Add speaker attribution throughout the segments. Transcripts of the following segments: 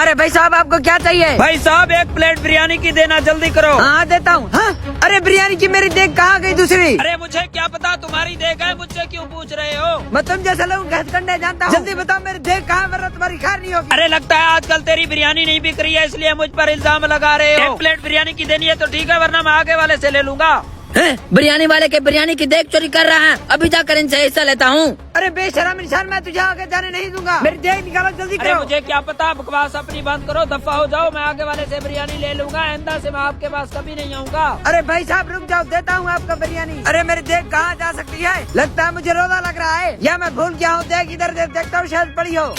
Speaker 1: अरे भाई साहब आपको क्या चाहिए?
Speaker 2: भाई साहब 1 प्लेट बिरयानी की देना, जल्दी करो।
Speaker 1: हाँ देता हूँ। हाँ अरे बिरयानी की मेरी देख कहाँ गई दूसरी?
Speaker 2: अरे मुझे क्या पता तुम्हारी देख है, मुझसे क्यों पूछ रहे हो?
Speaker 1: मैं तुम जैसे लोग घसकंडे जानता हूँ। जल्दी बताओ मेरी देख कहाँ, वरना तुम्हारी खैर नहीं होगी।
Speaker 2: अरे लगता है आजकल तेरी बिरयानी नहीं बिक रही है, इसलिए मुझ पर इल्जाम लगा रहे हो। 1 प्लेट बिरयानी की देनी है तो ठीक है, वरना मैं आगे वाले से ले लूंगा।
Speaker 1: बिरयानी वाले के बिरयानी की देख चोरी कर रहा है, अभी जाकर इनसे हिस्सा लेता हूँ। अरे बेशरम इंसान, मैं तुझे आगे जाने नहीं दूंगा। मेरी देख निकालो जल्दी
Speaker 2: अरे
Speaker 1: करो।
Speaker 2: मुझे क्या पता, बकवास अपनी बंद करो, दफा हो जाओ। मैं आगे वाले से बिरयानी ले लूंगा, आइंदा से मैं आपके पास कभी नहीं आऊंगा।
Speaker 1: अरे भाई साहब रुक जाओ, देता हूँ आपका बिरयानी। अरे मेरी देख कहाँ जा सकती है? लगता है मुझे रोना लग रहा है, या मैं भूल गया हूँ। देख इधर देखता हूँ, शायद पड़ी हो।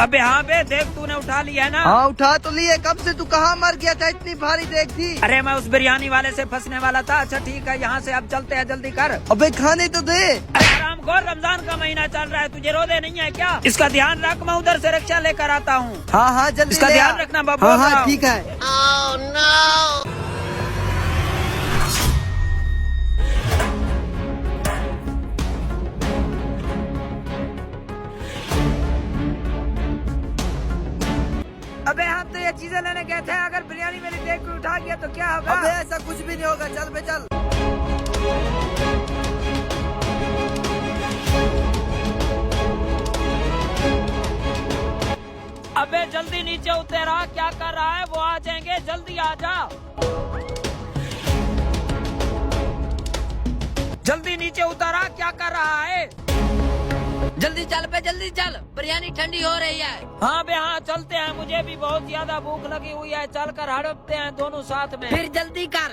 Speaker 2: अबे हाँ बे, देख तूने उठा लिया है ना?
Speaker 3: हाँ उठा तो लिए। कब से तू कहाँ मर गया था? इतनी भारी देख थी।
Speaker 2: अरे मैं उस बिरयानी वाले से फंसने वाला था। अच्छा ठीक है, यहाँ से अब चलते हैं, जल्दी कर।
Speaker 3: अबे खाने तो दे।
Speaker 2: अरे आरामखोर, रमजान का महीना चल रहा है, तुझे रोजे नहीं है क्या? इसका ध्यान रख, मैं उधर से रिक्शा लेकर आता हूँ।
Speaker 3: हाँ हाँ जल्दी
Speaker 2: इसका
Speaker 3: ले
Speaker 2: ध्यान
Speaker 3: आ।
Speaker 2: रखना बाबू।
Speaker 3: हाँ हाँ ठीक है।
Speaker 1: अबे हम तो ये चीजें लेने गए थे, अगर बिरयानी मेरी देख को उठा गया तो क्या होगा?
Speaker 3: अबे ऐसा कुछ भी नहीं होगा, चल बे चल।
Speaker 2: अबे जल्दी नीचे उतरा, क्या कर रहा है? वो आ जाएंगे, जल्दी आ जा। जल्दी नीचे उतरा, क्या कर रहा है?
Speaker 1: जल्दी चल पे, जल्दी चल, बिरयानी ठंडी हो रही है।
Speaker 2: हाँ बे हाँ, चलते हैं, मुझे भी बहुत ज्यादा भूख लगी हुई है। चल कर हड़पते हैं दोनों साथ में।
Speaker 1: फिर जल्दी कर।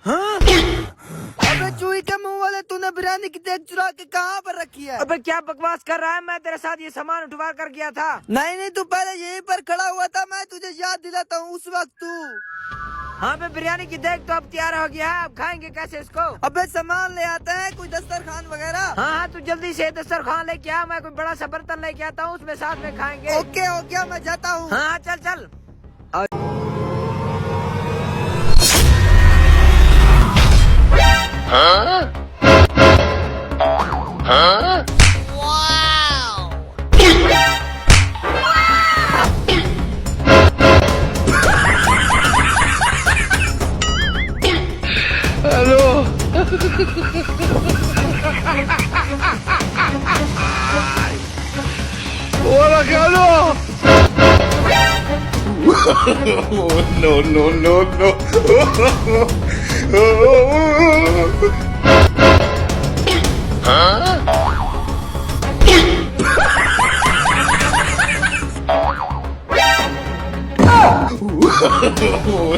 Speaker 3: हाँ? अबे चूही के मुंह वाले, तूने बिरयानी की देख चुरा के कहाँ पर रखी है?
Speaker 1: अबे क्या बकवास कर रहा है? मैं तेरे साथ ये सामान उठवा कर गया था।
Speaker 3: नहीं नहीं, तू पहले यहीं पर खड़ा हुआ था, मैं तुझे याद दिलाता हूँ उस वक्त तू।
Speaker 1: हाँ पे बिरयानी की देख तो अब तैयार हो गया है, अब खाएंगे कैसे इसको?
Speaker 3: अबे सामान ले आते हैं, कोई दस्तरखान वगैरह।
Speaker 1: हाँ हाँ तू जल्दी से दस्तरखान लेके आ, मैं कोई बड़ा सा बर्तन लेके आता हूँ, उसमें साथ में खाएंगे।
Speaker 3: ओके ओके, मैं जाता हूँ।
Speaker 1: हाँ चल चल।
Speaker 3: Hola, cabrón. No, no, no, no.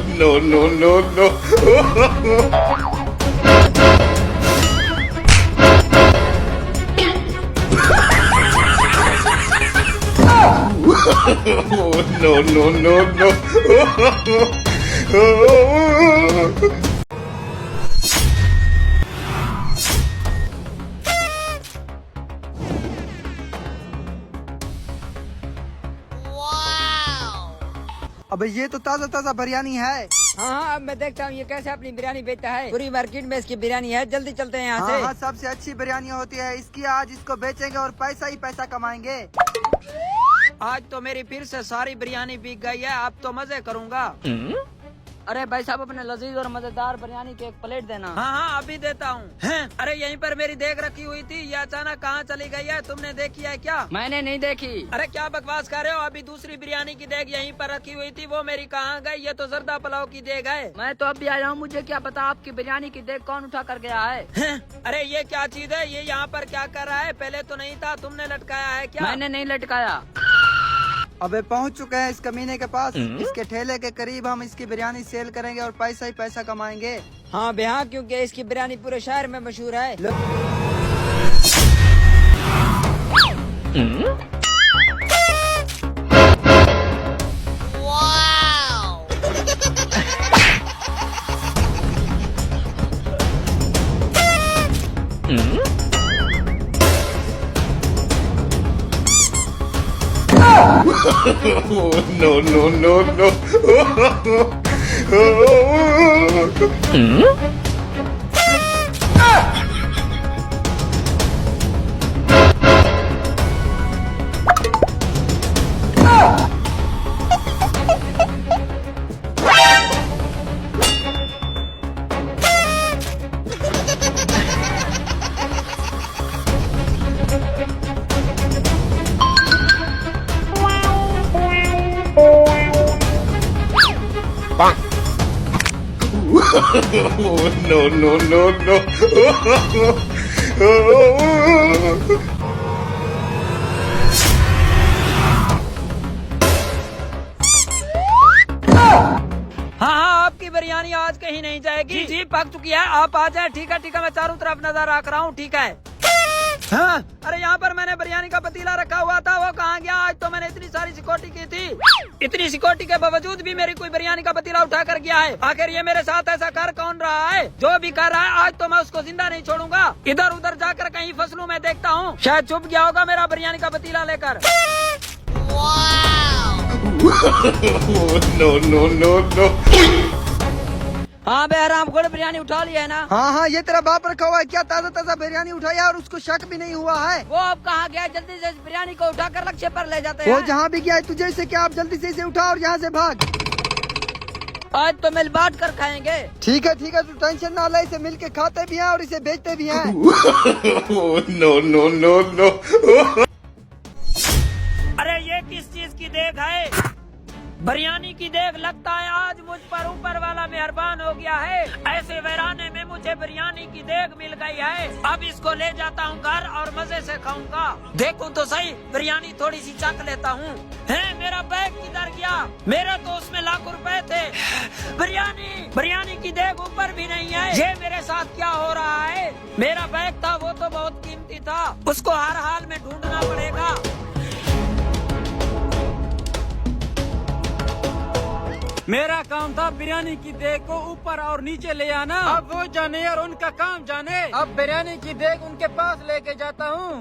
Speaker 3: No, no, no, no. No, no, no, no. अबे ये तो ताजा ताजा बिरयानी है।
Speaker 1: हाँ हाँ अब मैं देखता हूँ ये कैसे अपनी बिरयानी बेचता है। पूरी मार्केट में इसकी बिरयानी है, जल्दी चलते हैं यहाँ से।
Speaker 3: हाँ, सबसे अच्छी बिरयानी होती है इसकी। आज इसको बेचेंगे और पैसा ही पैसा कमाएंगे।
Speaker 2: आज तो मेरी फिर से सारी बिरयानी बिक गई है, अब तो मजे करूँगा।
Speaker 1: अरे भाई साहब अपने लजीज और मजेदार बिरयानी की 1 प्लेट देना।
Speaker 2: हाँ हाँ अभी देता हूँ। अरे यहीं पर मेरी देख रखी हुई थी, ये अचानक कहाँ चली गई है? तुमने देखी है क्या?
Speaker 1: मैंने नहीं देखी।
Speaker 2: अरे क्या बकवास कर रहे हो? अभी दूसरी बिरयानी की देग यहीं पर रखी हुई थी, वो मेरी कहाँ गई? ये तो जर्दा पुलाव की देग है।
Speaker 1: मैं तो अभी आया हूँ, मुझे क्या पता आपकी बिरयानी की देख कौन उठा कर गया है।
Speaker 2: अरे ये क्या चीज है? ये यहाँ पर क्या कर रहा है? पहले तो नहीं था, तुमने लटकाया है क्या?
Speaker 1: मैंने नहीं लटकाया।
Speaker 3: अबे पहुंच चुके हैं इस कमीने के पास। इसके ठेले के करीब हम इसकी बिरयानी सेल करेंगे और पैसा ही पैसा कमाएंगे।
Speaker 1: हाँ बेहा, क्योंकि इसकी बिरयानी पूरे शहर में मशहूर है।
Speaker 3: No, no, no, no.
Speaker 4: no, no, no, no.
Speaker 2: हाँ हाँ, आपकी बिरयानी आज कहीं नहीं जाएगी। जी पक चुकी है, आप आ जाए। ठीक है, मैं चारों तरफ नजर रख रहा हूँ। ठीक है। हाँ, अरे यहाँ पर मैंने बिरयानी का पतीला रखा हुआ था, वो कहाँ गया? आज तो मैंने इतनी सारी सिक्योरिटी की थी, इतनी सिक्योरिटी के बावजूद भी मेरी कोई बिरयानी का पतीला उठा कर गया है। आखिर ये मेरे साथ ऐसा कर कौन रहा है? जो भी कर रहा है, आज तो मैं उसको जिंदा नहीं छोड़ूंगा। इधर उधर जाकर कहीं फसलूं मैं देखता हूँ, शायद छुप गया होगा मेरा बिरयानी का पतीला लेकर।
Speaker 4: no, no, no, no.
Speaker 2: हाँ बेहराम खोड़, बिरयानी उठा लिया है ना?
Speaker 3: हाँ हाँ, ये तेरा बाप रखा हुआ है क्या? ताजा ताजा बिरयानी उठाया और उसको शक भी नहीं हुआ है।
Speaker 2: वो अब कहाँ गया? जल्दी से इस बिरयानी को उठाकर लक्ष्य पर ले जाते
Speaker 3: वो
Speaker 2: हैं।
Speaker 3: जहाँ भी गया है तुझे से क्या? आप जल्दी से इसे उठा और यहाँ से भाग।
Speaker 2: आज तो मिल बांट कर खाएंगे।
Speaker 3: ठीक है, तू टेंशन ना ले, इसे मिल के खाते भी हैं और इसे बेचते भी हैं।
Speaker 4: no, no, no, no.
Speaker 2: अरे ये किस चीज की देख है? बिरयानी की देख। लगता है आज मुझ पर ऊपर वाला मेहरबान हो गया है। ऐसे वीराने में मुझे बिरयानी की देख मिल गई है। अब इसको ले जाता हूँ घर और मजे से खाऊंगा। देखूं तो सही, बिरयानी थोड़ी सी चख लेता हूँ। है मेरा बैग किधर गया? मेरे तो उसमें लाखों रुपए थे। बिरयानी की देख ऊपर भी नहीं है। ये मेरे साथ क्या हो रहा है? मेरा बैग था, वो तो बहुत कीमती था, उसको हर हाल में ढूंढना पड़ेगा।
Speaker 5: मेरा काम था बिरयानी की देग को ऊपर और नीचे ले आना। अब वो जाने और उनका काम जाने। अब बिरयानी की देग उनके पास लेके जाता हूँ।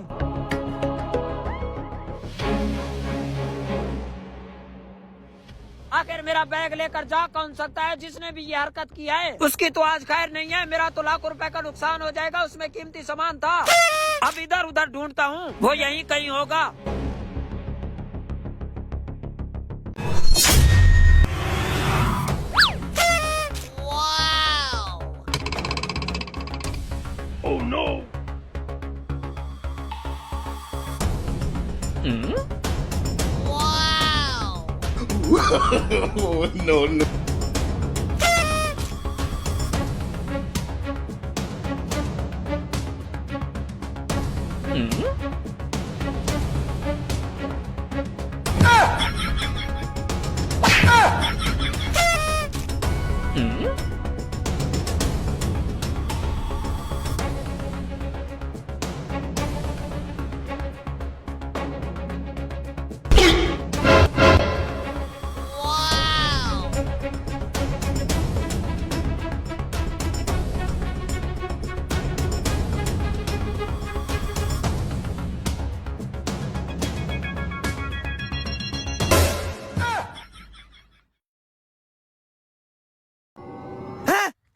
Speaker 2: आखिर मेरा बैग लेकर जा कौन सकता है? जिसने भी ये हरकत की है उसकी तो आज खैर नहीं है। मेरा तो लाखों रुपए का नुकसान हो जाएगा, उसमें कीमती सामान था। अब इधर उधर ढूंढता हूँ, वो यहीं कहीं होगा।
Speaker 4: Oh no. Oh no, no.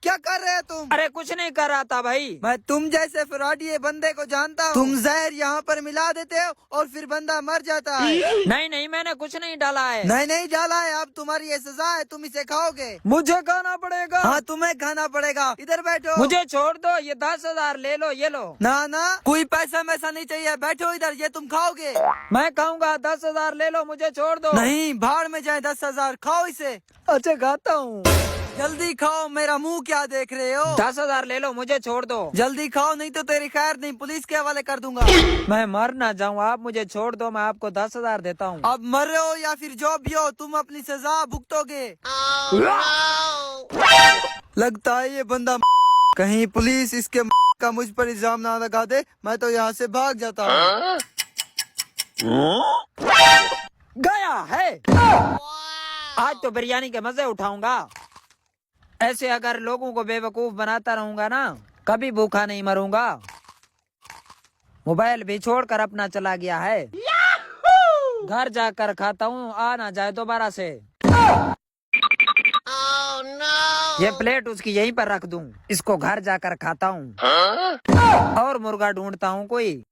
Speaker 3: क्या कर रहे हो तुम?
Speaker 2: अरे कुछ नहीं कर रहा था भाई।
Speaker 3: मैं तुम जैसे फ्रॉडी बंदे को जानता हूँ। तुम जहर यहाँ पर मिला देते हो और फिर बंदा मर जाता है।
Speaker 2: नहीं, मैंने कुछ नहीं डाला है।
Speaker 3: नहीं डाला है। अब तुम्हारी ये सजा है, तुम इसे खाओगे।
Speaker 2: मुझे खाना पड़ेगा?
Speaker 3: हाँ, तुम्हें खाना पड़ेगा। इधर बैठो।
Speaker 2: मुझे छोड़ दो, ये 10,000 ले लो, ये लो।
Speaker 3: ना, कोई पैसा वैसा नहीं चाहिए। बैठो इधर, ये तुम खाओगे।
Speaker 2: मैं खाऊंगा। 10,000 ले लो, मुझे छोड़ दो।
Speaker 3: नहीं, भाड़ में जाए 10,000। खाओ इसे।
Speaker 2: अच्छा खाता हूँ।
Speaker 3: जल्दी खाओ, मेरा मुंह क्या देख रहे हो?
Speaker 2: 10,000 ले लो, मुझे छोड़ दो।
Speaker 3: जल्दी खाओ, नहीं तो तेरी खैर नहीं, पुलिस के हवाले कर दूंगा।
Speaker 2: मैं मर ना जाऊँ, आप मुझे छोड़ दो, मैं आपको 10,000 देता हूँ।
Speaker 3: अब मर रहे हो या फिर जो भी हो, तुम अपनी सजा भुगतोगे। लगता है ये बंदा कहीं पुलिस इसके का मुझ पर इल्जाम ना लगा दे। मैं तो यहाँ से भाग जाता हूँ।
Speaker 2: गया है। आज तो बिरयानी के मजे उठाऊंगा। ऐसे अगर लोगों को बेवकूफ बनाता रहूंगा ना, कभी भूखा नहीं मरूंगा। मोबाइल भी छोड़कर अपना चला गया है। घर जाकर खाता हूँ, आ ना जाए दोबारा से। ये प्लेट उसकी यहीं पर रख दूं, इसको घर जाकर खाता हूँ। और मुर्गा ढूंढता हूँ कोई।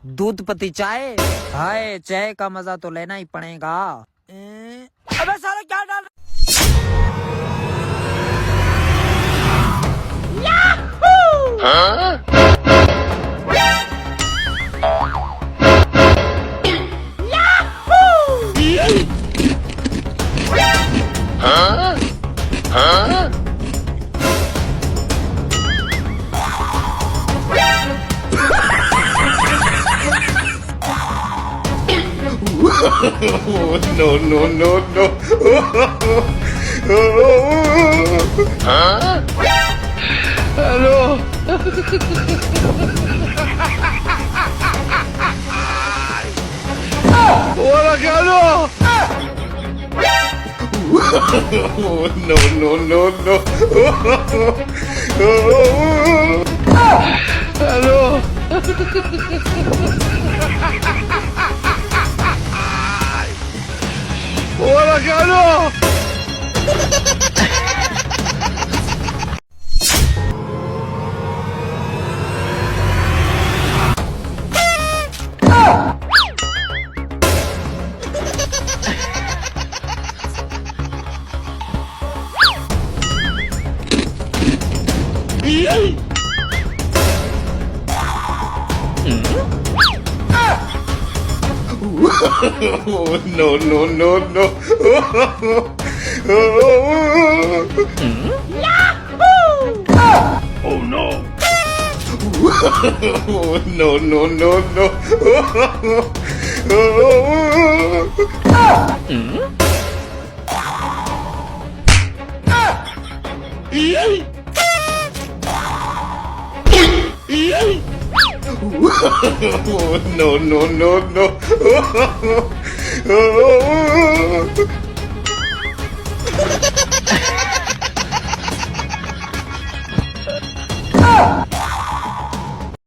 Speaker 2: दूध पत्ती चाय। हाय, चाय का मजा तो लेना ही पड़ेगा। अबे साला क्या डाल
Speaker 4: Oh, no, no, no, no. Oh, no, no, no, no. Oh, no, no, no, no. Oh, no. Oh, no, no, no, no. Oh, no, no, no, no.